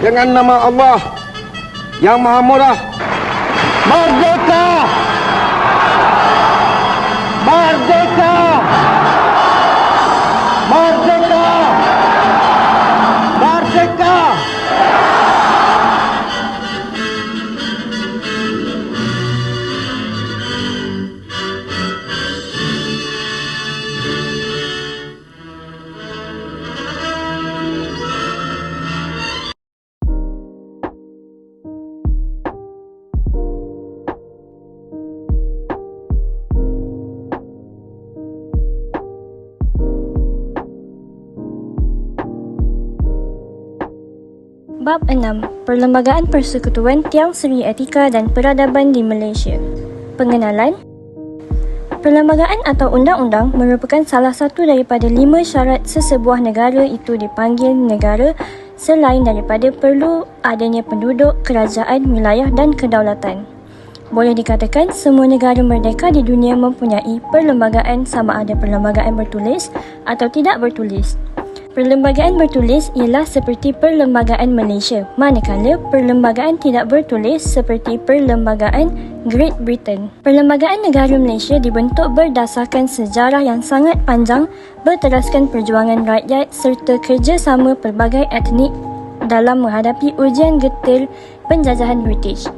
dengan nama Allah yang Maha Murah. Merdeka! Merdeka! Merdeka! Merdeka! Bab 6. Perlembagaan Persekutuan Tiang Seri Etika dan Peradaban di Malaysia. Pengenalan. Perlembagaan atau undang-undang merupakan salah satu daripada 5 syarat sesebuah negara itu dipanggil negara selain daripada perlu adanya penduduk, kerajaan, wilayah dan kedaulatan. Boleh dikatakan semua negara merdeka di dunia mempunyai perlembagaan, sama ada perlembagaan bertulis atau tidak bertulis. Perlembagaan bertulis ialah seperti Perlembagaan Malaysia, manakala perlembagaan tidak bertulis seperti Perlembagaan Great Britain. Perlembagaan negara Malaysia dibentuk berdasarkan sejarah yang sangat panjang, berteraskan perjuangan rakyat serta kerjasama pelbagai etnik dalam menghadapi ujian getir penjajahan British.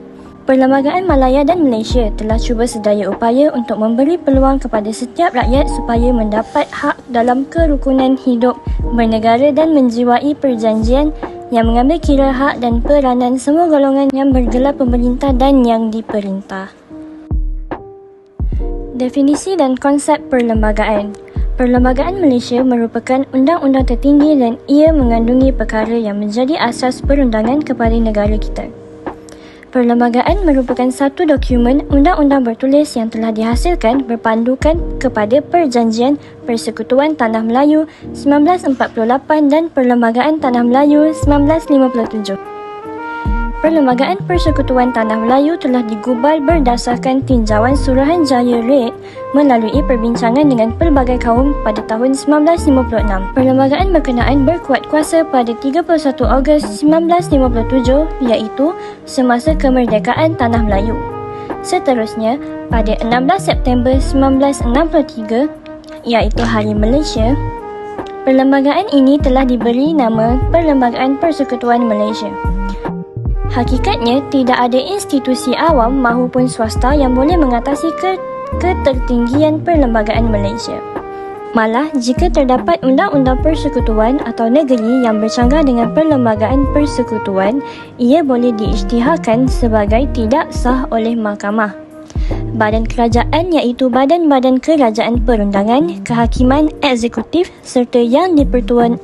Perlembagaan Malaya dan Malaysia telah cuba sedaya upaya untuk memberi peluang kepada setiap rakyat supaya mendapat hak dalam kerukunan hidup bernegara dan menjiwai perjanjian yang mengambil kira hak dan peranan semua golongan yang bergelar pemerintah dan yang diperintah. Definisi dan konsep perlembagaan. Perlembagaan Malaysia merupakan undang-undang tertinggi dan ia mengandungi perkara yang menjadi asas perundangan kepada negara kita. Perlembagaan merupakan satu dokumen undang-undang bertulis yang telah dihasilkan berpandukan kepada Perjanjian Persekutuan Tanah Melayu 1948 dan Perlembagaan Tanah Melayu 1957. Perlembagaan Persekutuan Tanah Melayu telah digubal berdasarkan tinjauan Suruhanjaya Red melalui perbincangan dengan pelbagai kaum pada tahun 1956. Perlembagaan berkenaan berkuat kuasa pada 31 Ogos 1957 iaitu semasa kemerdekaan Tanah Melayu. Seterusnya, pada 16 September 1963 iaitu Hari Malaysia, perlembagaan ini telah diberi nama Perlembagaan Persekutuan Malaysia. Hakikatnya, tidak ada institusi awam maupun swasta yang boleh mengatasi ketertinggian Perlembagaan Malaysia. Malah, jika terdapat undang-undang persekutuan atau negeri yang bercanggah dengan Perlembagaan Persekutuan, ia boleh diisytiharkan sebagai tidak sah oleh mahkamah. Badan kerajaan iaitu badan-badan kerajaan perundangan, kehakiman, eksekutif serta yang di-Pertuan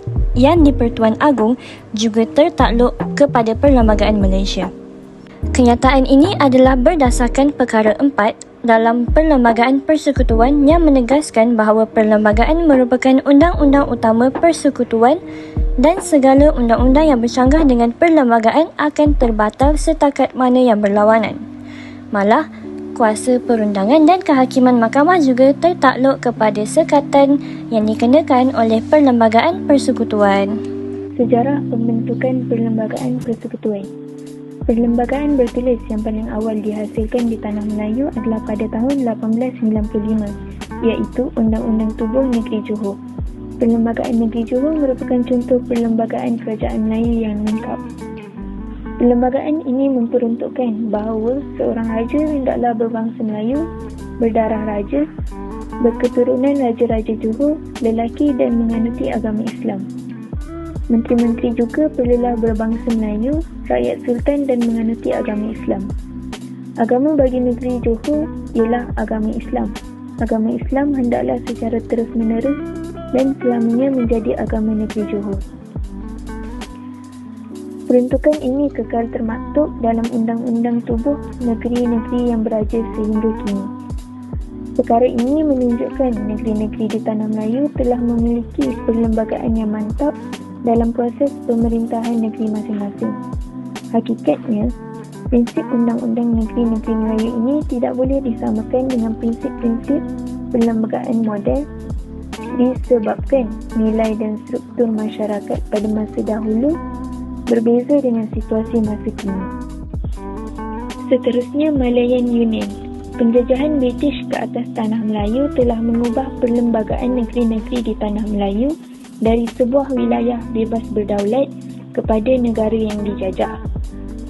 Agong juga tertakluk kepada Perlembagaan Malaysia. Kenyataan ini adalah berdasarkan perkara 4 dalam Perlembagaan Persekutuan yang menegaskan bahawa perlembagaan merupakan undang-undang utama persekutuan dan segala undang-undang yang bercanggah dengan perlembagaan akan terbatal setakat mana yang berlawanan. Malah, kuasa perundangan dan kehakiman mahkamah juga tertakluk kepada sekatan yang dikenakan oleh Perlembagaan Persekutuan. Sejarah pembentukan Perlembagaan Persekutuan. Perlembagaan bertulis yang paling awal dihasilkan di Tanah Melayu adalah pada tahun 1895, iaitu Undang-Undang Tubuh Negeri Johor. Perlembagaan Negeri Johor merupakan contoh perlembagaan kerajaan Melayu yang lengkap. Perlembagaan ini memperuntukkan bahawa seorang raja hendaklah berbangsa Melayu, berdarah raja, berketurunan raja-raja Johor, lelaki dan menganuti agama Islam. Menteri-menteri juga perlulah berbangsa Melayu, rakyat sultan dan menganuti agama Islam. Agama bagi negeri Johor ialah agama Islam. Agama Islam hendaklah secara terus-menerus dan selamanya menjadi agama negeri Johor. Peruntukan ini kekal termaktub dalam Undang-Undang Tubuh Negeri-Negeri yang Beraja sehingga kini. Perkara ini menunjukkan negeri-negeri di Tanah Melayu telah memiliki perlembagaan yang mantap dalam proses pemerintahan negeri masing-masing. Hakikatnya, prinsip Undang-Undang Negeri-Negeri Melayu ini tidak boleh disamakan dengan prinsip-prinsip perlembagaan moden disebabkan nilai dan struktur masyarakat pada masa dahulu berbeza dengan situasi masa kini. Seterusnya, Malayan Union. Penjajahan British ke atas tanah Melayu telah mengubah perlembagaan negeri-negeri di tanah Melayu dari sebuah wilayah bebas berdaulat kepada negara yang dijajah.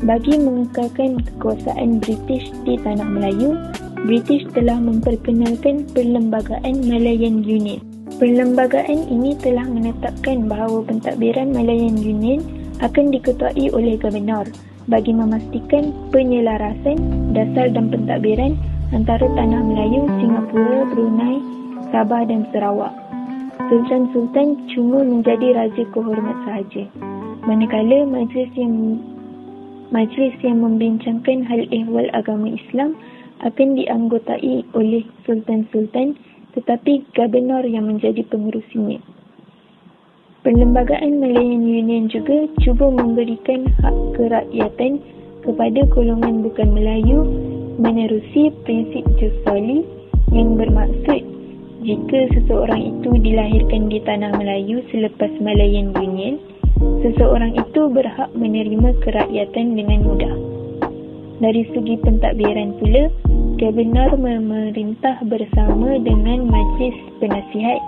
Bagi mengekalkan kekuasaan British di tanah Melayu, British telah memperkenalkan Perlembagaan Malayan Union. Perlembagaan ini telah menetapkan bahawa pentadbiran Malayan Union akan diketuai oleh Gubernur bagi memastikan penyelarasan dasar dan pentadbiran antara tanah Melayu, Singapura, Brunei, Sabah dan Sarawak. Sultan-Sultan cuma menjadi raja kehormat sahaja, manakala majlis yang membincangkan hal ehwal agama Islam akan dianggotai oleh Sultan-Sultan, tetapi Gubernur yang menjadi pengerusinya. Perlembagaan Malayan Union juga cuba memberikan hak kerakyatan kepada golongan bukan Melayu menerusi prinsip jus soli yang bermaksud jika seseorang itu dilahirkan di tanah Melayu selepas Malayan Union, seseorang itu berhak menerima kerakyatan dengan mudah. Dari segi pentadbiran pula, Gubernur memerintah bersama dengan Majlis Penasihat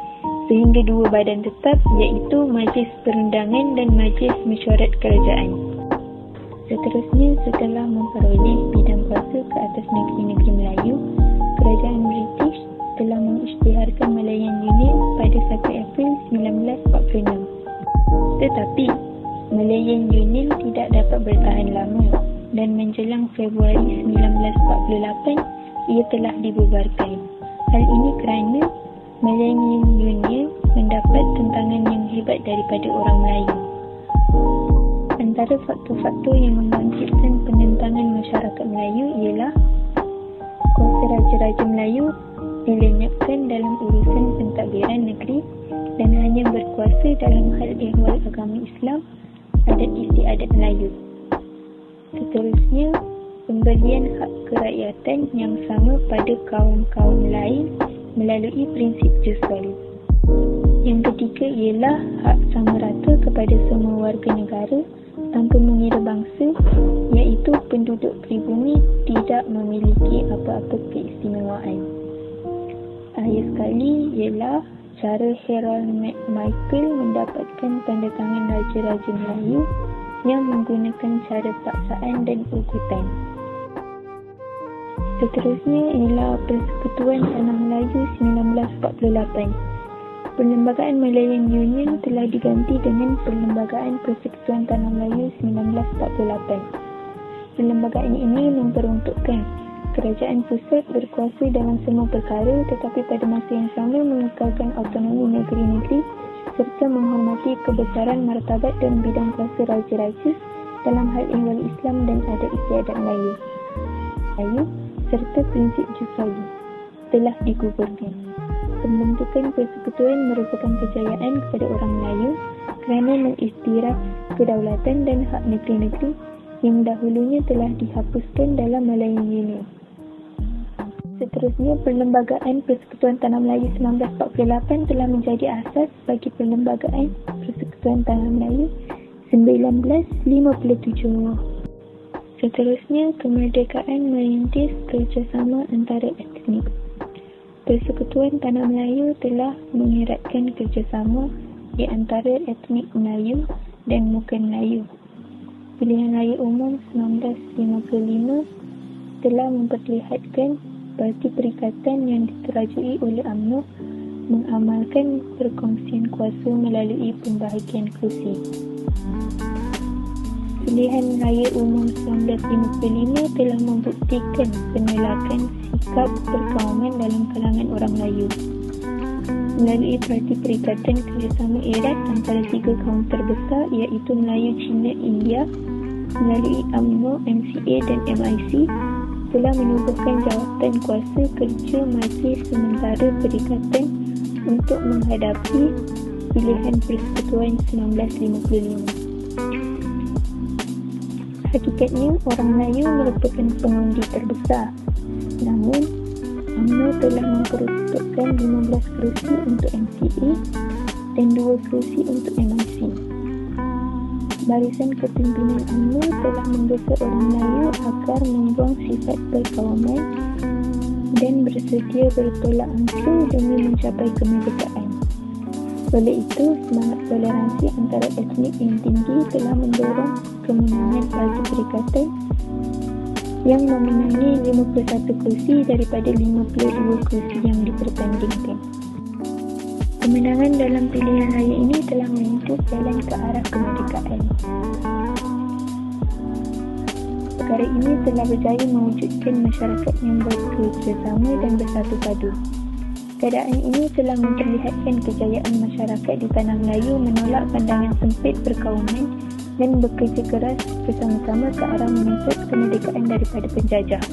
sehingga dua badan tetap iaitu Majlis Perundangan dan Majlis Mesyuarat Kerajaan. Seterusnya, setelah memperoleh bidang kuasa ke atas negeri-negeri Melayu, Kerajaan British telah mengisytiharkan Malayan Union pada 1 April 1946. Tetapi, Malayan Union tidak dapat bertahan lama dan menjelang Februari 1948, ia telah dibubarkan. Hal ini kerana Malayan Union mendapat tentangan yang hebat daripada orang Melayu. Antara faktor-faktor yang membangkitkan penentangan masyarakat Melayu ialah kuasa Raja-Raja Melayu dilenyapkan dalam urusan pentadbiran negeri dan hanya berkuasa dalam hal ehwal agama Islam, adat istiadat Melayu. Seterusnya, pemberian hak kerakyatan yang sama pada kaum-kaum lain melalui prinsip jus soli. Yang ketiga ialah hak sama rata kepada semua warga negara tanpa mengira bangsa, iaitu penduduk pribumi tidak memiliki apa-apa keistimewaan. Akhir sekali ialah cara Harold Michael mendapatkan tanda tangan Raja-Raja Melayu yang menggunakan cara paksaan dan ugutan. Seterusnya ialah Persekutuan Tanah Melayu 1948. Perlembagaan Malayan Union telah diganti dengan Perlembagaan Persekutuan Tanah Melayu 1948. Perlembagaan ini memperuntukkan kerajaan pusat berkuasa dalam semua perkara tetapi pada masa yang sama mengekalkan autonomi negeri-negeri serta menghormati kebesaran martabat dan bidang kuasa raja-raja dalam hal ehwal Islam dan adat istiadat Melayu serta prinsip jus soli telah digugurkan. Pembentukan persekutuan merupakan kejayaan kepada orang Melayu kerana mengiktiraf kedaulatan dan hak negeri-negeri yang dahulunya telah dihapuskan dalam Malayan Union. Seterusnya, Perlembagaan Persekutuan Tanah Melayu 1948 telah menjadi asas bagi Perlembagaan Persekutuan Tanah Melayu 1957. Seterusnya, kemerdekaan merintis kerjasama antara etnik. Persekutuan Tanah Melayu telah mengeratkan kerjasama di antara etnik Melayu dan bukan Melayu. Pilihan Raya Umum 1955 telah memperlihatkan Parti Perikatan yang diterajui oleh UMNO mengamalkan perkongsian kuasa melalui pembahagian kerusi. Pilihan Raya Umum 1955 telah membuktikan penolakan sikap perkauman dalam kalangan orang Melayu. Melalui Parti Perikatan Kerjasama Erat antara tiga kaum terbesar iaitu Melayu, Cina, India, melalui UMNO, MCA dan MIC, telah menubuhkan jawatan kuasa kerja Majlis Sementara Perikatan untuk menghadapi pilihan Persekutuan 1955. Hakikatnya, orang Melayu merupakan pengundi terbesar. Namun, UMNO telah memperuntukkan 15 kerusi untuk MCA dan 2 kerusi untuk MIC. Barisan Kepimpinan UMNO telah menggesa orang Melayu agar membuang sifat perkawaman dan bersedia bertolak angsa demi mencapai kemerdekaan. Oleh itu, semangat toleransi antara etnik yang tinggi telah mendorong kemenangan Parti Perikatan yang memenangi 51 kursi daripada 52 kursi yang dipertandingkan. Kemenangan dalam pilihan raya ini telah menyentuh jalan ke arah kemerdekaan. Perkara ini telah berjaya mewujudkan masyarakat yang bekerjasama dan bersatu padu. Keadaan ini telah memperlihatkan kejayaan masyarakat di Tanah Melayu menolak pandangan sempit perkauman dan bekerja keras bersama-sama ke arah menuntut kemerdekaan daripada penjajah.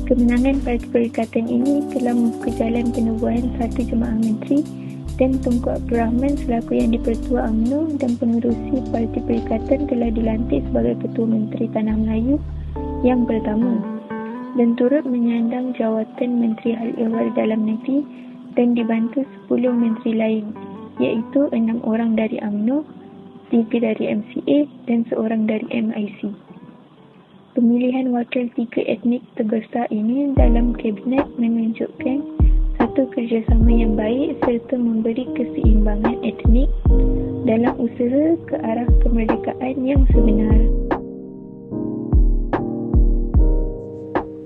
Kemenangan Parti Perikatan ini telah membuka jalan penubuhan satu jemaah menteri dan Tunku Abdul Rahman selaku Yang di-Pertua UMNO dan pengerusi Parti Perikatan telah dilantik sebagai Ketua Menteri Tanah Melayu yang pertama dan turut menyandang jawatan Menteri Hal Ehwal Dalam Negeri dan dibantu 10 menteri lain, iaitu 6 orang dari UMNO, 3 dari MCA dan 1 dari MIC. Pemilihan wakil 3 etnik terbesar ini dalam Kabinet menunjukkan satu kerjasama yang baik serta memberi keseimbangan etnik dalam usaha ke arah kemerdekaan yang sebenar.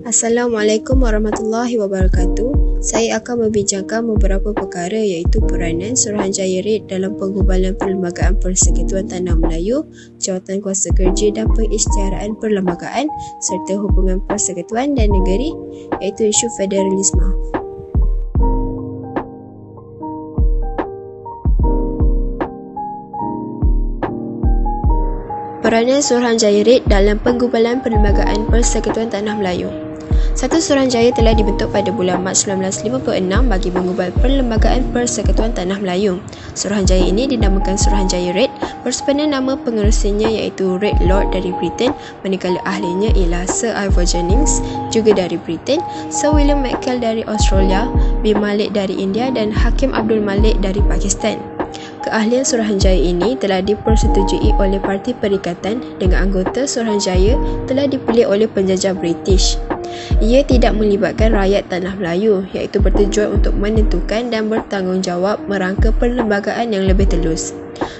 Assalamualaikum warahmatullahi wabarakatuh. Saya akan membincangkan beberapa perkara iaitu peranan Suruhanjaya RED dalam penggubalan Perlembagaan Persekutuan Tanah Melayu, jawatan kuasa kerja dan pengisytiharaan perlembagaan serta hubungan persekutuan dan negeri iaitu isu federalisme. Peranan Suruhanjaya RED dalam penggubalan Perlembagaan Persekutuan Tanah Melayu. Satu Suruhanjaya telah dibentuk pada bulan Mac 1956 bagi menggubal Perlembagaan Persekutuan Tanah Melayu. Suruhanjaya ini dinamakan Suruhanjaya RED bersempena nama pengerusinya iaitu Red Lord dari Britain, manakala ahlinya ialah Sir Ivor Jennings juga dari Britain, Sir William McKell dari Australia, Bin Malik dari India dan Hakim Abdul Malik dari Pakistan. Keahlian Suruhanjaya ini telah dipersetujui oleh Parti Perikatan dengan anggota Suruhanjaya telah dipilih oleh penjajah British. Ia tidak melibatkan rakyat Tanah Melayu iaitu bertujuan untuk menentukan dan bertanggungjawab merangka perlembagaan yang lebih telus.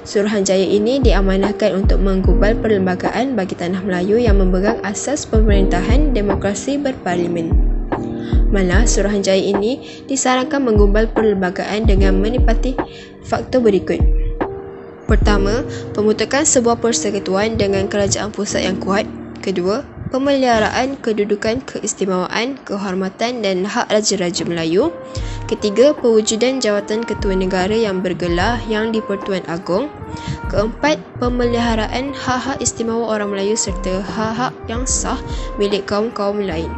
Suruhanjaya ini diamanahkan untuk menggubal perlembagaan bagi Tanah Melayu yang memegang asas pemerintahan demokrasi berparlimen. Malah Suruhanjaya ini disarankan menggubal perlembagaan dengan menepati faktor berikut. Pertama, pembentukan sebuah persekutuan dengan kerajaan pusat yang kuat. Kedua, pemeliharaan kedudukan, keistimewaan, kehormatan dan hak Raja-Raja Melayu. Ketiga, pewujudan jawatan ketua negara yang bergelar yang di-Pertuan Agong. Keempat, pemeliharaan hak-hak istimewa orang Melayu serta hak-hak yang sah milik kaum-kaum lain.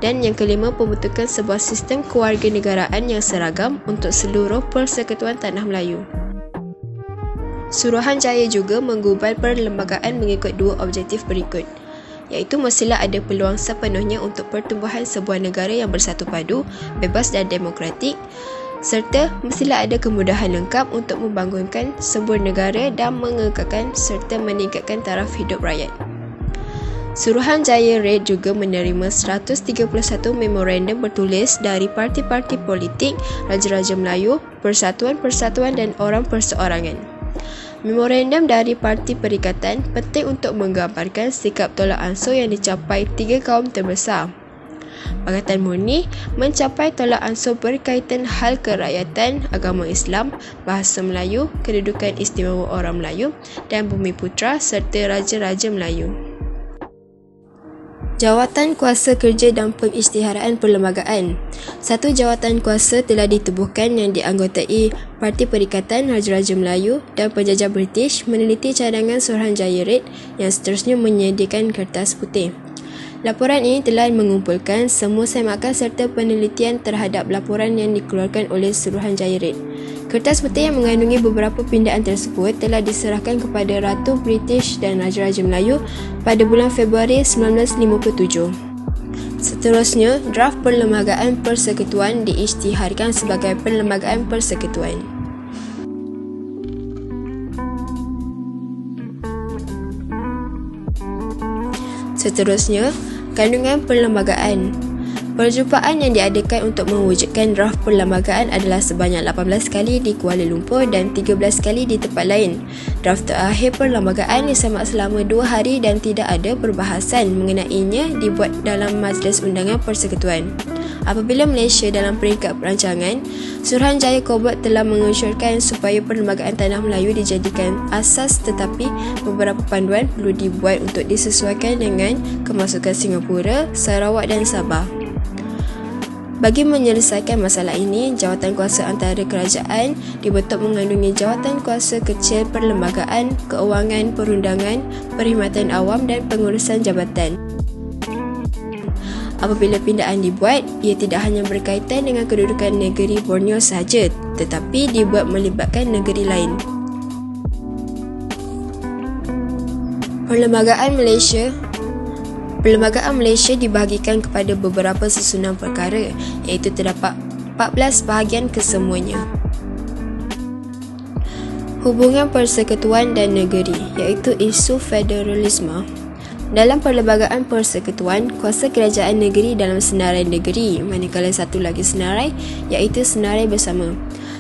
Dan yang kelima, pembentukan sebuah sistem kewarganegaraan yang seragam untuk seluruh persekutuan Tanah Melayu. Suruhanjaya juga menggubal perlembagaan mengikut dua objektif berikut, iaitu mestilah ada peluang sepenuhnya untuk pertumbuhan sebuah negara yang bersatu padu, bebas dan demokratik, serta mestilah ada kemudahan lengkap untuk membangunkan sebuah negara dan mengekalkan serta meningkatkan taraf hidup rakyat. Suruhanjaya RED juga menerima 131 memorandum bertulis dari parti-parti politik, Raja-Raja Melayu, persatuan-persatuan dan orang perseorangan. Memorandum dari Parti Perikatan penting untuk menggambarkan sikap tolak ansur yang dicapai tiga kaum terbesar. Pakatan Murni mencapai tolak ansur berkaitan hal kerakyatan, agama Islam, bahasa Melayu, kedudukan istimewa orang Melayu dan Bumi Putra serta Raja-Raja Melayu. Jawatan Kuasa Kerja dan Pengisytiharaan Perlembagaan. Satu jawatan kuasa telah ditubuhkan yang dianggotai Parti Perikatan, Raja-Raja Melayu dan penjajah British meneliti cadangan Suruhanjaya RED yang seterusnya menyediakan kertas putih. Laporan ini telah mengumpulkan semua semakan serta penelitian terhadap laporan yang dikeluarkan oleh Suruhanjaya RED. Kertas putih yang mengandungi beberapa pindaan tersebut telah diserahkan kepada Ratu British dan Raja-Raja Melayu pada bulan Februari 1957. Seterusnya, draft Perlembagaan Persekutuan diisytiharkan sebagai Perlembagaan Persekutuan. Seterusnya, kandungan perlembagaan. Perjumpaan yang diadakan untuk mewujudkan draft perlembagaan adalah sebanyak 18 kali di Kuala Lumpur dan 13 kali di tempat lain. Draft terakhir perlembagaan disemak selama 2 hari dan tidak ada perbahasan mengenainya dibuat dalam Majlis Undangan Persekutuan. Apabila Malaysia dalam peringkat perancangan, Suruhanjaya Kobot telah mengusulkan supaya Perlembagaan Tanah Melayu dijadikan asas, tetapi beberapa panduan perlu dibuat untuk disesuaikan dengan kemasukan Singapura, Sarawak dan Sabah. Bagi menyelesaikan masalah ini, jawatan kuasa antara kerajaan dibentuk mengandungi jawatan kuasa kecil perlembagaan, keuangan, perundangan, perkhidmatan awam dan pengurusan jabatan. Apabila pindaan dibuat, ia tidak hanya berkaitan dengan kedudukan negeri Borneo sahaja, tetapi dibuat melibatkan negeri lain. Perlembagaan Malaysia dibahagikan kepada beberapa susunan perkara, iaitu terdapat 14 bahagian kesemuanya. Hubungan persekutuan dan negeri, iaitu isu federalisme. Dalam Perlembagaan Persekutuan, kuasa kerajaan negeri dalam senarai negeri, manakala satu lagi senarai, iaitu senarai bersama.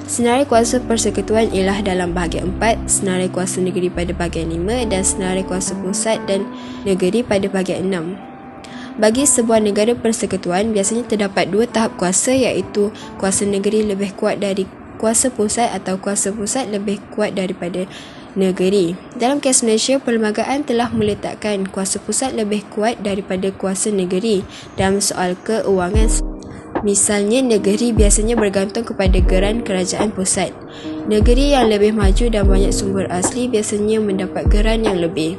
Senarai kuasa persekutuan ialah dalam bahagian 4, senarai kuasa negeri pada bahagian 5 dan senarai kuasa pusat dan negeri pada bahagian 6. Bagi sebuah negara persekutuan, biasanya terdapat 2 tahap kuasa, iaitu kuasa negeri lebih kuat dari kuasa pusat atau kuasa pusat lebih kuat daripada negeri. Dalam kes Malaysia, perlembagaan telah meletakkan kuasa pusat lebih kuat daripada kuasa negeri dalam soal keuangan. Misalnya, negeri biasanya bergantung kepada geran kerajaan pusat. Negeri yang lebih maju dan banyak sumber asli biasanya mendapat geran yang lebih.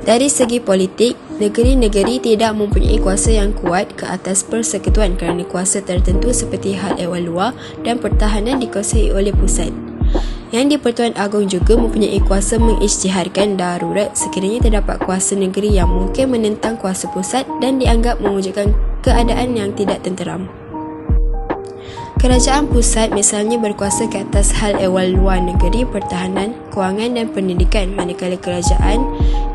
Dari segi politik, negeri-negeri tidak mempunyai kuasa yang kuat ke atas persekutuan kerana kuasa tertentu seperti hal ehwal luar dan pertahanan dikuasai oleh pusat. Yang di-Pertuan Agong juga mempunyai kuasa mengisytiharkan darurat sekiranya terdapat kuasa negeri yang mungkin menentang kuasa pusat dan dianggap mewujudkan keadaan yang tidak tenteram. Kerajaan pusat misalnya berkuasa ke atas hal ehwal luar negeri, pertahanan, kewangan dan pendidikan, manakala kerajaan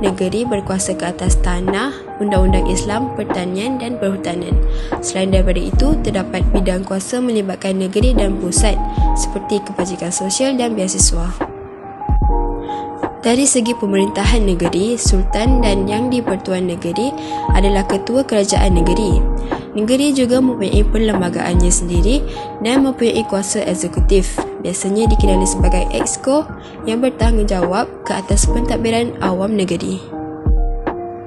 negeri berkuasa ke atas tanah, undang-undang Islam, pertanian dan perhutanan. Selain daripada itu, terdapat bidang kuasa melibatkan negeri dan pusat seperti kebajikan sosial dan beasiswa. Dari segi pemerintahan negeri, Sultan dan Yang di-Pertuan Negeri adalah ketua kerajaan negeri. Negeri juga mempunyai perlembagaannya sendiri dan mempunyai kuasa eksekutif, biasanya dikenali sebagai Exco, yang bertanggungjawab ke atas pentadbiran awam negeri.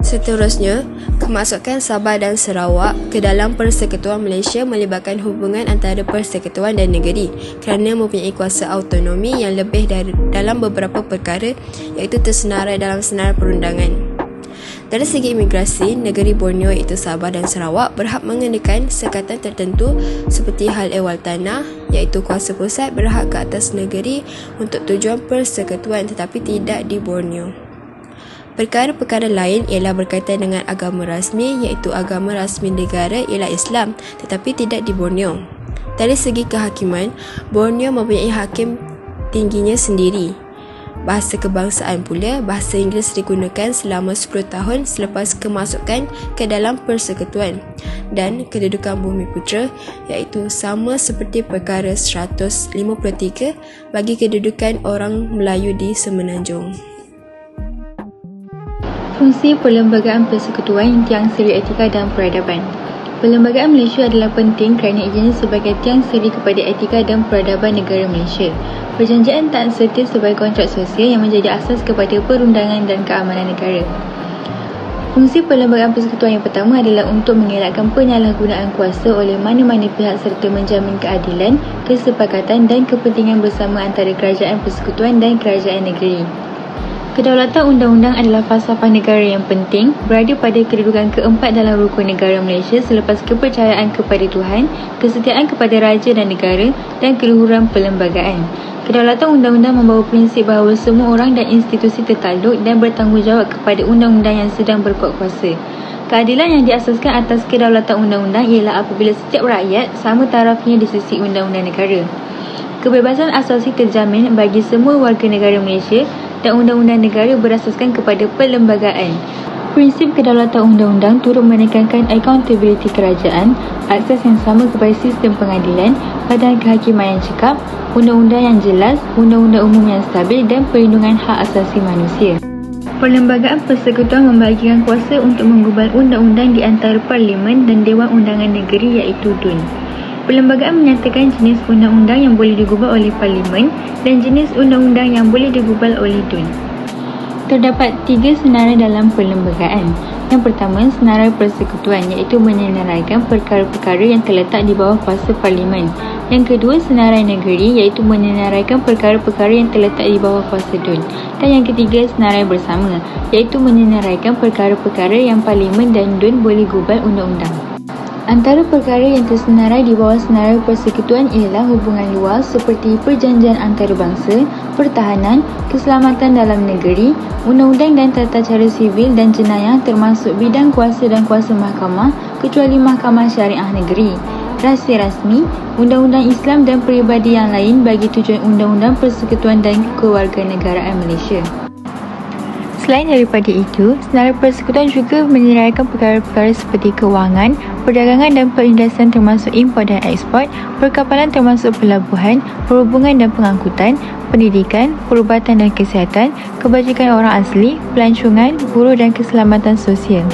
Seterusnya, kemasukan Sabah dan Sarawak ke dalam Persekutuan Malaysia melibatkan hubungan antara persekutuan dan negeri kerana mempunyai kuasa autonomi yang lebih dalam beberapa perkara, iaitu tersenarai dalam senarai perundangan. Dari segi imigrasi, negeri Borneo iaitu Sabah dan Sarawak berhak mengenakan sekatan tertentu seperti hal ehwal tanah, iaitu kuasa pusat berhak ke atas negeri untuk tujuan persekutuan tetapi tidak di Borneo. Perkara-perkara lain ialah berkaitan dengan agama rasmi, iaitu agama rasmi negara ialah Islam tetapi tidak di Borneo. Dari segi kehakiman, Borneo mempunyai hakim tingginya sendiri. Bahasa kebangsaan pula, bahasa Inggeris digunakan selama 10 tahun selepas kemasukan ke dalam persekutuan, dan kedudukan Bumiputera iaitu sama seperti perkara 153 bagi kedudukan orang Melayu di Semenanjung. Fungsi Perlembagaan Persekutuan Tiang Seri Etika dan Peradaban. Perlembagaan Malaysia adalah penting kerana ianya sebagai tiang seri kepada etika dan peradaban negara Malaysia. Perjanjian tak serta sebagai kontrak sosial yang menjadi asas kepada perundangan dan keamanan negara. Fungsi Perlembagaan Persekutuan yang pertama adalah untuk mengelakkan penyalahgunaan kuasa oleh mana-mana pihak serta menjamin keadilan, kesepakatan dan kepentingan bersama antara kerajaan persekutuan dan kerajaan negeri. Kedaulatan undang-undang adalah falsafah negara yang penting, berada pada kedudukan keempat dalam rukun negara Malaysia selepas kepercayaan kepada Tuhan, kesetiaan kepada raja dan negara, dan keluhuran perlembagaan. Kedaulatan undang-undang membawa prinsip bahawa semua orang dan institusi tertakluk dan bertanggungjawab kepada undang-undang yang sedang berkuat kuasa. Keadilan yang diasaskan atas kedaulatan undang-undang ialah apabila setiap rakyat sama tarafnya di sisi undang-undang negara. Kebebasan asasi terjamin bagi semua warga negara Malaysia dan undang-undang negara berasaskan kepada perlembagaan. Prinsip kedaulatan undang-undang turut menekankan accountability kerajaan, akses yang sama kepada sistem pengadilan, badan kehakiman yang cekap, undang-undang yang jelas, undang-undang umum yang stabil dan perlindungan hak asasi manusia. Perlembagaan Persekutuan membahagikan kuasa untuk menggubal undang-undang di antara Parlimen dan Dewan Undangan Negeri iaitu DUN. Perlembagaan menyatakan jenis undang-undang yang boleh digubal oleh Parlimen dan jenis undang-undang yang boleh digubal oleh DUN. Terdapat 3 senarai dalam perlembagaan. Yang pertama, senarai persekutuan iaitu menyenaraikan perkara-perkara yang terletak di bawah kuasa Parlimen. Yang kedua, senarai negeri iaitu menyenaraikan perkara-perkara yang terletak di bawah kuasa DUN. Dan yang ketiga, senarai bersama iaitu menyenaraikan perkara-perkara yang Parlimen dan DUN boleh gubal undang-undang. Antara perkara yang tersenarai di bawah senarai persekutuan ialah hubungan luar seperti perjanjian antarabangsa, pertahanan, keselamatan dalam negeri, undang-undang dan tata cara sivil dan jenayah termasuk bidang kuasa dan kuasa mahkamah kecuali mahkamah syariah negeri, rahsia rasmi, undang-undang Islam dan peribadi yang lain bagi tujuan undang-undang persekutuan dan kewarganegaraan Malaysia. Selain daripada itu, senarai persekutuan juga menyenaraikan perkara-perkara seperti kewangan, perdagangan dan perindasan termasuk import dan ekspor, perkapalan termasuk pelabuhan, perhubungan dan pengangkutan, pendidikan, perubatan dan kesihatan, kebajikan orang asli, pelancongan, buruh dan keselamatan sosial.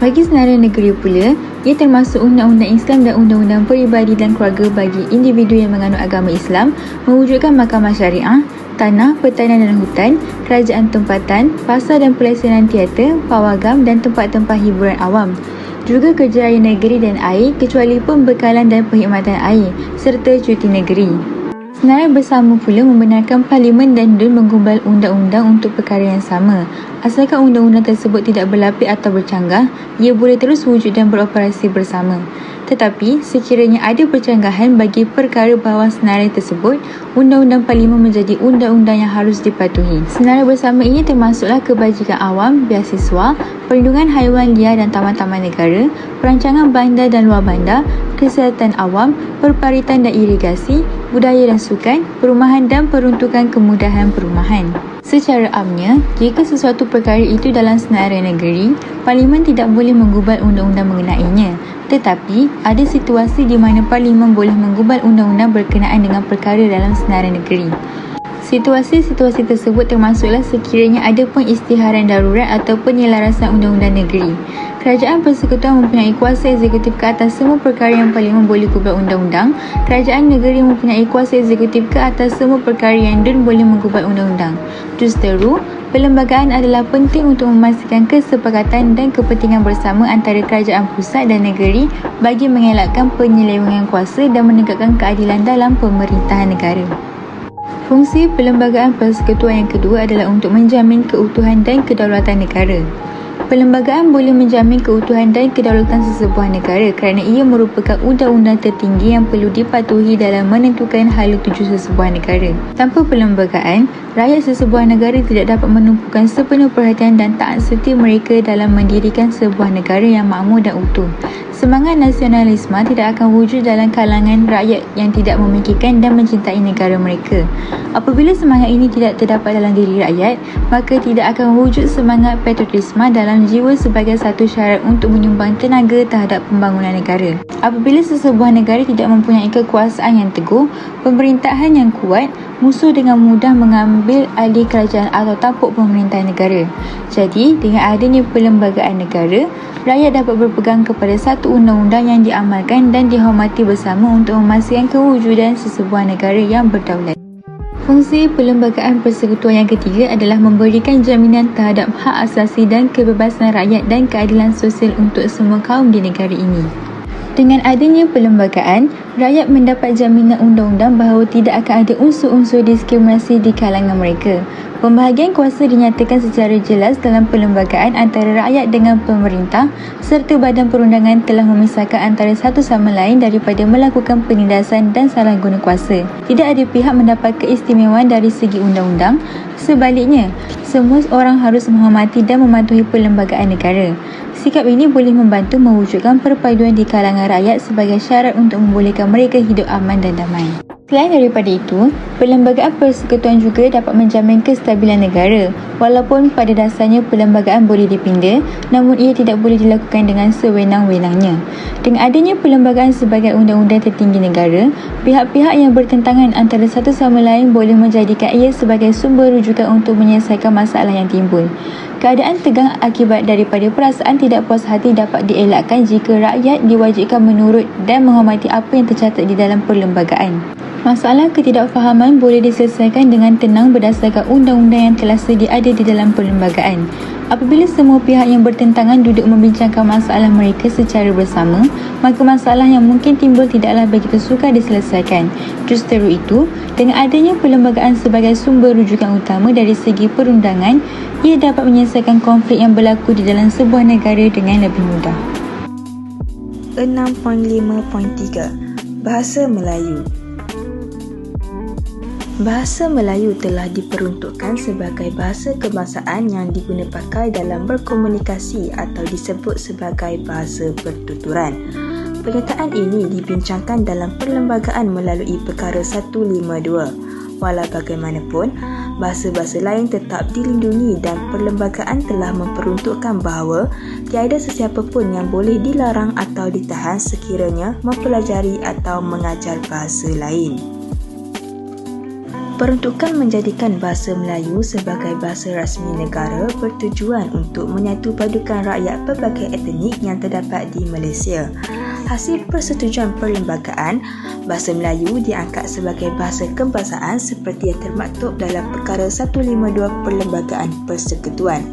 Bagi senarai negeri pula, ia termasuk undang-undang Islam dan undang-undang peribadi dan keluarga bagi individu yang menganut agama Islam, mewujudkan mahkamah syariah, tanah, pertanian dan hutan, kerajaan tempatan, pasar dan pelesenan teater, pawagam dan tempat-tempat hiburan awam. Juga kerja raya negeri dan air kecuali pembekalan dan perkhidmatan air serta cuti negeri. Senarai bersama pula membenarkan Parlimen dan DUN menggubal undang-undang untuk perkara yang sama. Asalkan undang-undang tersebut tidak berlapis atau bercanggah, ia boleh terus wujud dan beroperasi bersama. Tetapi, sekiranya ada percanggahan bagi perkara bawah senarai tersebut, undang-undang Parlimen menjadi undang-undang yang harus dipatuhi. Senarai bersama ini termasuklah kebajikan awam, beasiswa, perlindungan haiwan liar dan taman-taman negara, perancangan bandar dan luar bandar, kesihatan awam, perparitan dan irigasi, budaya dan sukan, perumahan dan peruntukan kemudahan perumahan. Secara amnya, jika sesuatu perkara itu dalam senarai negeri, Parlimen tidak boleh menggubal undang-undang mengenainya. Tetapi, ada situasi di mana Parlimen boleh menggubal undang-undang berkenaan dengan perkara dalam senarai negeri. Situasi-situasi tersebut termasuklah sekiranya ada pengisytiharan darurat atau penyelarasan undang-undang negeri. Kerajaan Persekutuan mempunyai kuasa eksekutif ke atas semua perkara yang Parlimen boleh gubal undang-undang. Kerajaan negeri mempunyai kuasa eksekutif ke atas semua perkara yang DUN boleh menggubal undang-undang. Justeru, perlembagaan adalah penting untuk memastikan kesepakatan dan kepentingan bersama antara kerajaan pusat dan negeri bagi mengelakkan penyelewengan kuasa dan menegakkan keadilan dalam pemerintahan negara. Fungsi perlembagaan persekutuan yang kedua adalah untuk menjamin keutuhan dan kedaulatan negara. Perlembagaan boleh menjamin keutuhan dan kedaulatan sesebuah negara kerana ia merupakan undang-undang tertinggi yang perlu dipatuhi dalam menentukan hala tuju sesebuah negara. Tanpa perlembagaan, rakyat sesebuah negara tidak dapat menumpukan sepenuh perhatian dan taat serti mereka dalam mendirikan sebuah negara yang makmur dan utuh. Semangat nasionalisme tidak akan wujud dalam kalangan rakyat yang tidak memikirkan dan mencintai negara mereka. Apabila semangat ini tidak terdapat dalam diri rakyat, maka tidak akan wujud semangat patriotisme dalam jiwa sebagai satu syarat untuk menyumbang tenaga terhadap pembangunan negara. Apabila sesebuah negara tidak mempunyai kekuasaan yang teguh, pemerintahan yang kuat, musuh dengan mudah mengambil alih kerajaan atau tampuk pemerintahan negara. Jadi, dengan adanya perlembagaan negara, rakyat dapat berpegang kepada satu undang-undang yang diamalkan dan dihormati bersama untuk memastikan kewujudan sesebuah negara yang berdaulat. Fungsi perlembagaan persekutuan yang ketiga adalah memberikan jaminan terhadap hak asasi dan kebebasan rakyat dan keadilan sosial untuk semua kaum di negara ini. Dengan adanya perlembagaan, rakyat mendapat jaminan undang-undang bahawa tidak akan ada unsur-unsur diskriminasi di kalangan mereka. Pembahagian kuasa dinyatakan secara jelas dalam perlembagaan antara rakyat dengan pemerintah serta badan perundangan telah memisahkan antara satu sama lain daripada melakukan penindasan dan salah guna kuasa. Tidak ada pihak mendapat keistimewaan dari segi undang-undang. Sebaliknya, semua orang harus menghormati dan mematuhi perlembagaan negara. Sikap ini boleh membantu mewujudkan perpaduan di kalangan rakyat sebagai syarat untuk membolehkan mereka hidup aman dan damai. Selain daripada itu, perlembagaan persekutuan juga dapat menjamin kestabilan negara. Walaupun pada dasarnya perlembagaan boleh dipinda, namun ia tidak boleh dilakukan dengan sewenang-wenangnya. Dengan adanya perlembagaan sebagai undang-undang tertinggi negara, pihak-pihak yang bertentangan antara satu sama lain boleh menjadikan ia sebagai sumber rujukan untuk menyelesaikan masalah yang timbul. Keadaan tegang akibat daripada perasaan tidak puas hati dapat dielakkan jika rakyat diwajibkan menurut dan menghormati apa yang tercatat di dalam perlembagaan. Masalah ketidakfahaman boleh diselesaikan dengan tenang berdasarkan undang-undang yang telah sedia ada di dalam perlembagaan. Apabila semua pihak yang bertentangan duduk membincangkan masalah mereka secara bersama, maka masalah yang mungkin timbul tidaklah begitu sukar diselesaikan. Justeru itu, dengan adanya perlembagaan sebagai sumber rujukan utama dari segi perundangan, ia dapat menyelesaikan konflik yang berlaku di dalam sebuah negara dengan lebih mudah. 6.5.3 Bahasa Melayu. Bahasa Melayu telah diperuntukkan sebagai bahasa kebangsaan yang diguna pakai dalam berkomunikasi atau disebut sebagai bahasa pertuturan. Pernyataan ini dibincangkan dalam perlembagaan melalui Perkara 152. Walau bagaimanapun, bahasa-bahasa lain tetap dilindungi dan perlembagaan telah memperuntukkan bahawa tiada sesiapa pun yang boleh dilarang atau ditahan sekiranya mempelajari atau mengajar bahasa lain. Peruntukan menjadikan bahasa Melayu sebagai bahasa rasmi negara bertujuan untuk menyatu padukan rakyat pelbagai etnik yang terdapat di Malaysia. Hasil persetujuan perlembagaan, bahasa Melayu diangkat sebagai bahasa kebangsaan seperti yang termaktub dalam Perkara 152 Perlembagaan Persekutuan.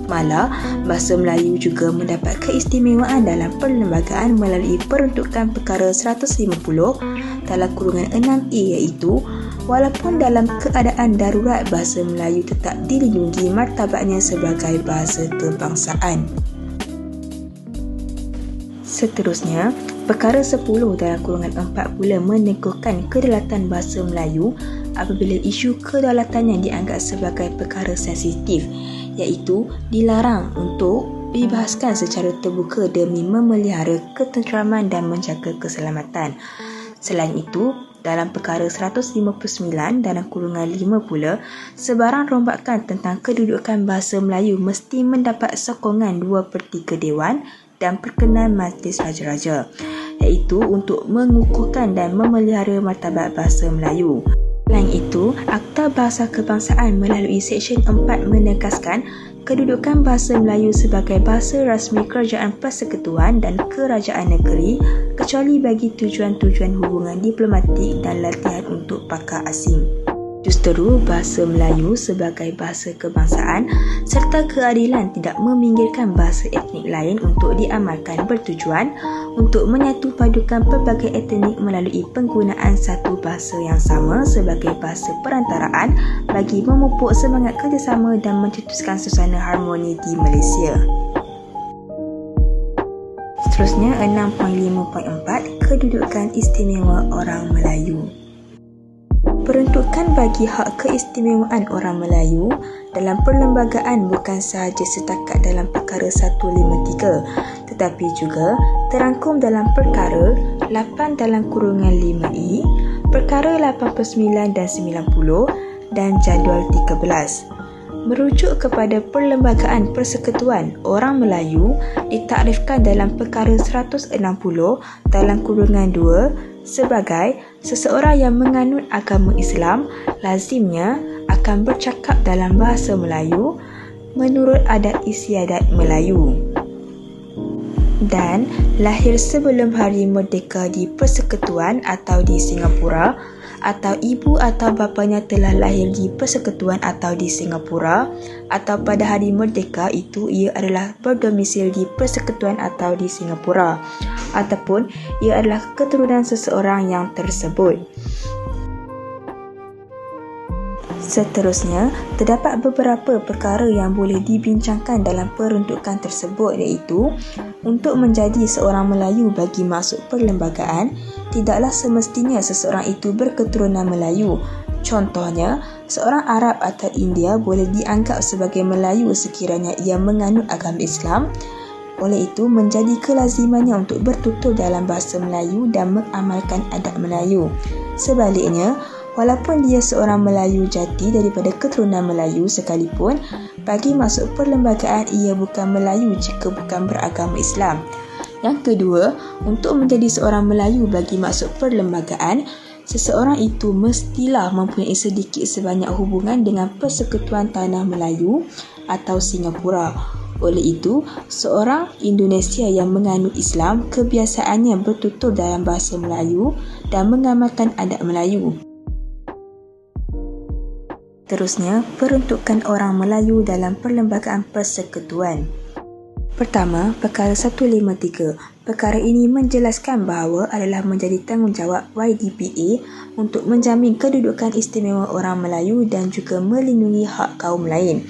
Malah, bahasa Melayu juga mendapat keistimewaan dalam perlembagaan melalui peruntukan Perkara 150 dalam kurungan 6A iaitu walaupun dalam keadaan darurat bahasa Melayu tetap dilindungi martabatnya sebagai bahasa kebangsaan. Seterusnya, Perkara 10 dalam kurungan 4 pula meneguhkan kedaulatan bahasa Melayu apabila isu kedaulatannya dianggap sebagai perkara sensitif, iaitu dilarang untuk dibahaskan secara terbuka demi memelihara ketenteraman dan menjaga keselamatan. Selain itu, dalam Perkara 159 dalam kurungan 5 pula, sebarang rombakan tentang kedudukan bahasa Melayu mesti mendapat sokongan 2/3 Dewan dan perkenan Majlis Raja-Raja, iaitu untuk mengukuhkan dan memelihara martabat bahasa Melayu. Selain itu, Akta Bahasa Kebangsaan melalui Seksyen 4 menegaskan kedudukan bahasa Melayu sebagai bahasa rasmi Kerajaan Persekutuan dan Kerajaan Negeri kecuali bagi tujuan-tujuan hubungan diplomatik dan latihan untuk pakar asing. Justeru, bahasa Melayu sebagai bahasa kebangsaan serta keadilan tidak meminggirkan bahasa etnik lain untuk diamalkan bertujuan untuk menyatu padukan pelbagai etnik melalui penggunaan satu bahasa yang sama sebagai bahasa perantaraan bagi memupuk semangat kerjasama dan mencetuskan suasana harmoni di Malaysia. Seterusnya, 6.5.4 Kedudukan Istimewa Orang Melayu. Peruntukan bagi hak keistimewaan orang Melayu dalam perlembagaan bukan sahaja setakat dalam Perkara 153 tetapi juga terangkum dalam Perkara 8 dalam kurungan 5E, Perkara 89 dan 90 dan Jadual 13. Merujuk kepada Perlembagaan Persekutuan Orang Melayu ditakrifkan dalam Perkara 160 dalam kurungan 2 sebagai seseorang yang menganut agama Islam lazimnya akan bercakap dalam bahasa Melayu menurut adat istiadat Melayu dan lahir sebelum hari merdeka di Persekutuan atau di Singapura, atau ibu atau bapanya telah lahir di Persekutuan atau di Singapura, atau pada hari merdeka itu ia adalah berdomisil di Persekutuan atau di Singapura, ataupun ia adalah keturunan seseorang yang tersebut. Seterusnya, terdapat beberapa perkara yang boleh dibincangkan dalam peruntukan tersebut iaitu untuk menjadi seorang Melayu bagi masuk perlembagaan, tidaklah semestinya seseorang itu berketurunan Melayu. Contohnya, seorang Arab atau India boleh dianggap sebagai Melayu sekiranya ia menganut agama Islam. Oleh itu, menjadi kelazimannya untuk bertutur dalam bahasa Melayu dan mengamalkan adat Melayu. Sebaliknya, walaupun dia seorang Melayu jati daripada keturunan Melayu sekalipun, bagi masuk perlembagaan ia bukan Melayu jika bukan beragama Islam. Yang kedua, untuk menjadi seorang Melayu bagi masuk perlembagaan, seseorang itu mestilah mempunyai sedikit sebanyak hubungan dengan Persekutuan Tanah Melayu atau Singapura. Oleh itu, seorang Indonesia yang menganut Islam kebiasaannya bertutur dalam bahasa Melayu dan mengamalkan adat Melayu. Terusnya, peruntukan orang Melayu dalam perlembagaan persekutuan. Pertama, perkara 153. Perkara ini menjelaskan bahawa adalah menjadi tanggungjawab YDPA untuk menjamin kedudukan istimewa orang Melayu dan juga melindungi hak kaum lain.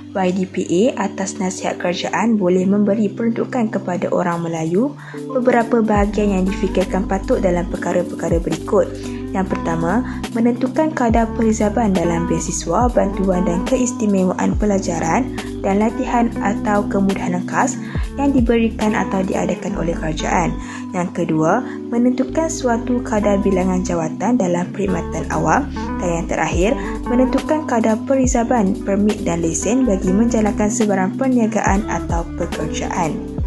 YDPA atas nasihat kerajaan boleh memberi peruntukan kepada orang Melayu beberapa bahagian yang difikirkan patut dalam perkara-perkara berikut. Yang pertama, menentukan kadar perhizaban dalam beasiswa, bantuan dan keistimewaan pelajaran dan latihan atau kemudahan khas yang diberikan atau diadakan oleh kerajaan. Yang kedua, menentukan suatu kadar bilangan jawatan dalam perkhidmatan awam. Dan yang terakhir, menentukan kadar perhizaban, permit dan lesen bagi menjalankan sebarang perniagaan atau pekerjaan.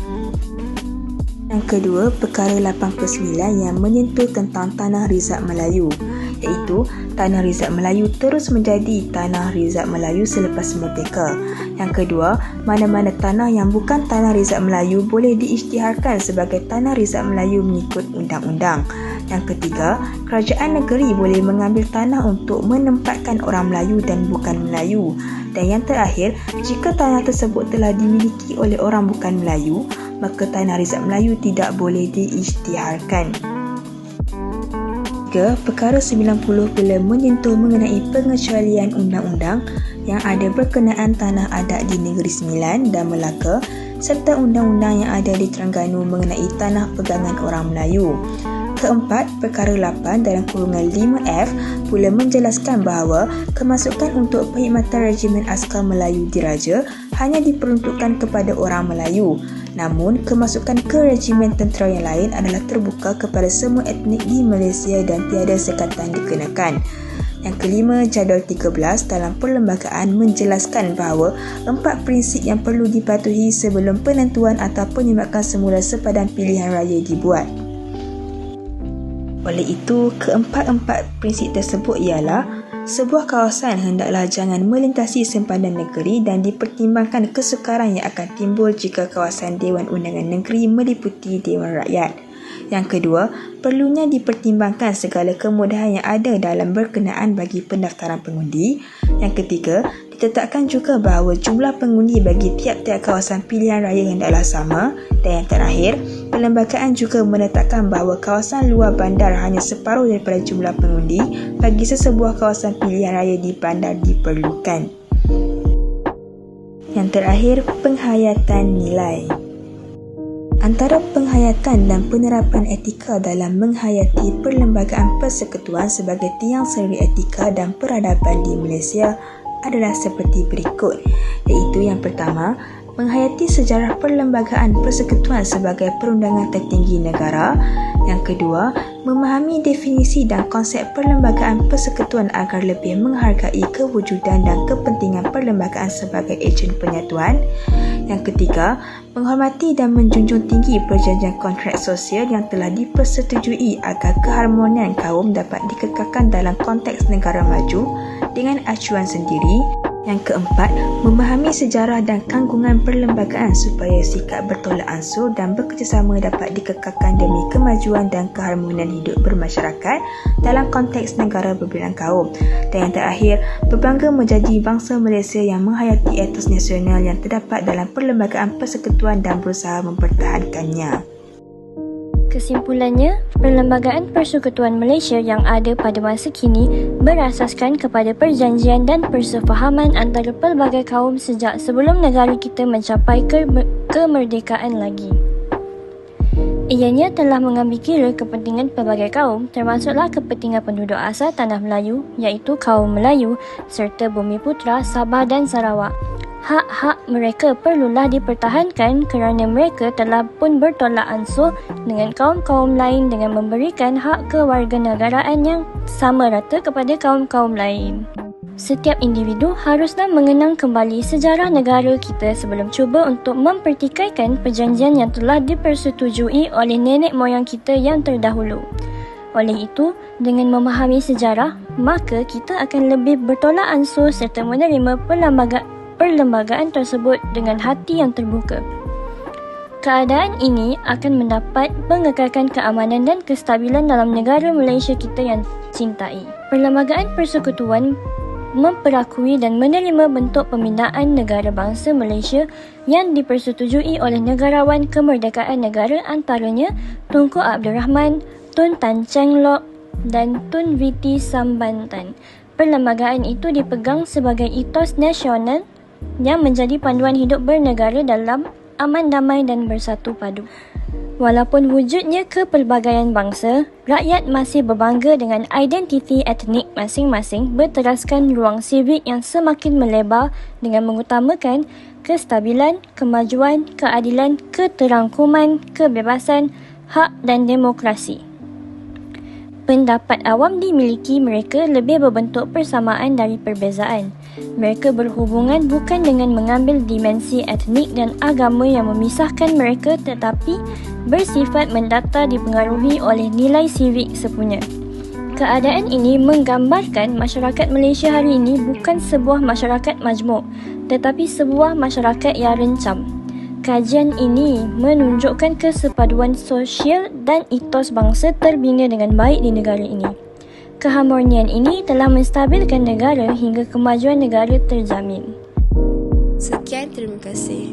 Yang kedua, perkara 89 yang menyentuh tentang Tanah Rizab Melayu, iaitu Tanah Rizab Melayu terus menjadi Tanah Rizab Melayu selepas merdeka. Yang kedua, mana-mana tanah yang bukan Tanah Rizab Melayu boleh diisytiharkan sebagai Tanah Rizab Melayu mengikut undang-undang. Yang ketiga, kerajaan negeri boleh mengambil tanah untuk menempatkan orang Melayu dan bukan Melayu. Dan yang terakhir, jika tanah tersebut telah dimiliki oleh orang bukan Melayu, maka Tanah Rizab Melayu tidak boleh diisytiharkan. 3. Perkara 90 bila menyentuh mengenai pengecualian undang-undang yang ada berkenaan tanah adat di Negeri Sembilan dan Melaka serta undang-undang yang ada di Terengganu mengenai tanah pegangan orang Melayu. Keempat, perkara 8 dalam kurungan 5F pula menjelaskan bahawa kemasukan untuk perkhidmatan Regimen Askar Melayu Diraja hanya diperuntukkan kepada orang Melayu. Namun, kemasukan ke regimen tentera yang lain adalah terbuka kepada semua etnik di Malaysia dan tiada sekatan dikenakan. Yang kelima, jadual 13 dalam perlembagaan menjelaskan bahawa 4 prinsip yang perlu dipatuhi sebelum penentuan atau penyemakan semula sepadan pilihan raya dibuat. Oleh itu, keempat-empat prinsip tersebut ialah sebuah kawasan hendaklah jangan melintasi sempadan negeri dan dipertimbangkan kesukaran yang akan timbul jika kawasan Dewan Undangan Negeri meliputi Dewan Rakyat. Yang kedua, perlunya dipertimbangkan segala kemudahan yang ada dalam berkenaan bagi pendaftaran pengundi. Yang ketiga, ditetapkan juga bahawa jumlah pengundi bagi tiap-tiap kawasan pilihan raya hendaklah sama. Dan yang terakhir, perlembagaan juga menetapkan bahawa kawasan luar bandar hanya separuh daripada jumlah pengundi bagi sesebuah kawasan pilihan raya di bandar diperlukan. Yang terakhir, penghayatan nilai. Antara penghayatan dan penerapan etika dalam menghayati perlembagaan persekutuan sebagai tiang seri etika dan peradaban di Malaysia adalah seperti berikut, iaitu yang pertama, menghayati sejarah perlembagaan persekutuan sebagai perundangan tertinggi negara. Yang kedua, memahami definisi dan konsep perlembagaan persekutuan agar lebih menghargai kewujudan dan kepentingan perlembagaan sebagai ejen penyatuan. Yang ketiga, menghormati dan menjunjung tinggi perjanjian kontrak sosial yang telah dipersetujui agar keharmonian kaum dapat dikekalkan dalam konteks negara maju dengan acuan sendiri. Yang keempat, memahami sejarah dan tanggungan perlembagaan supaya sikap bertolak ansur dan bekerjasama dapat dikekalkan demi kemajuan dan keharmonian hidup bermasyarakat dalam konteks negara berbilang kaum. Dan yang terakhir, berbangga menjadi bangsa Malaysia yang menghayati etos nasional yang terdapat dalam perlembagaan persekutuan dan berusaha mempertahankannya. Kesimpulannya, Perlembagaan Persekutuan Malaysia yang ada pada masa kini berasaskan kepada perjanjian dan persefahaman antara pelbagai kaum sejak sebelum negara kita mencapai kemerdekaan lagi. Ianya telah mengambil kira kepentingan pelbagai kaum termasuklah kepentingan penduduk asal Tanah Melayu iaitu kaum Melayu serta Bumiputera, Sabah dan Sarawak. Hak-hak mereka perlulah dipertahankan kerana mereka telah pun bertolak ansur dengan kaum-kaum lain dengan memberikan hak kewarganegaraan yang sama rata kepada kaum-kaum lain. Setiap individu haruslah mengenang kembali sejarah negara kita sebelum cuba untuk mempertikaikan perjanjian yang telah dipersetujui oleh nenek moyang kita yang terdahulu. Oleh itu, dengan memahami sejarah, maka kita akan lebih bertolak ansur serta menerima perlembagaan tersebut dengan hati yang terbuka. Keadaan ini akan mendapat mengekalkan keamanan dan kestabilan dalam negara Malaysia kita yang cintai. Perlembagaan Persekutuan memperakui dan menerima bentuk pembinaan negara bangsa Malaysia yang dipersetujui oleh negarawan kemerdekaan negara antaranya Tunku Abdul Rahman, Tun Tan Cheng Lock dan Tun Viti Sambantan. Perlembagaan itu dipegang sebagai etos nasional yang menjadi panduan hidup bernegara dalam aman, damai dan bersatu padu. Walaupun wujudnya kepelbagaian bangsa, rakyat masih berbangga dengan identiti etnik masing-masing berteraskan ruang sivik yang semakin melebar dengan mengutamakan kestabilan, kemajuan, keadilan, keterangkuman, kebebasan, hak dan demokrasi. Pendapat awam dimiliki mereka lebih berbentuk persamaan dari perbezaan. Mereka berhubungan bukan dengan mengambil dimensi etnik dan agama yang memisahkan mereka tetapi bersifat mendata dipengaruhi oleh nilai sivik sepunya. Keadaan ini menggambarkan masyarakat Malaysia hari ini bukan sebuah masyarakat majmuk tetapi sebuah masyarakat yang rencam. Kajian ini menunjukkan kesepaduan sosial dan etos bangsa terbina dengan baik di negara ini. Keharmonian ini telah menstabilkan negara hingga kemajuan negara terjamin. Sekian, terima kasih.